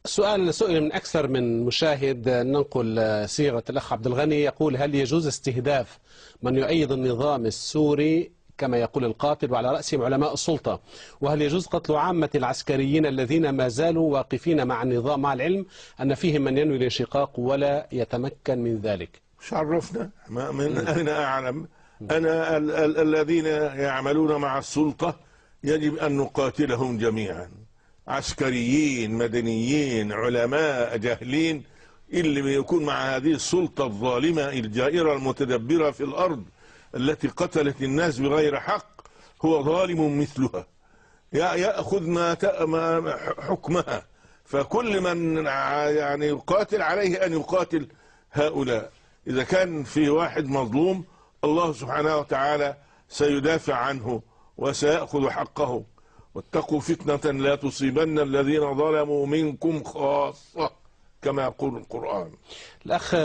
سؤال سئل من أكثر من مشاهد، ننقل صيغة الأخ عبد الغني، يقول: هل يجوز استهداف من يؤيد النظام السوري كما يقول القاتل وعلى رأسهم علماء السلطة؟ وهل يجوز قتل عامة العسكريين الذين ما زالوا واقفين مع النظام، مع العلم أن فيهم من ينوي الانشقاق ولا يتمكن من ذلك؟ مش عرفنا من أين أعلم؟ أنا الذين يعملون مع السلطة يجب أن نقاتلهم جميعا، عسكريين، مدنيين، علماء، جاهلين. اللي يكون مع هذه السلطة الظالمة الجائرة المتدبرة في الأرض التي قتلت الناس بغير حق هو ظالم مثلها، يأخذ ما حكمها. فكل من يعني يقاتل عليه أن يقاتل هؤلاء. إذا كان في واحد مظلوم الله سبحانه وتعالى سيدافع عنه وسيأخذ حقه. واتقوا فتنة لا تصيبن الذين ظلموا منكم خاصة كما يقول القرآن. الأخ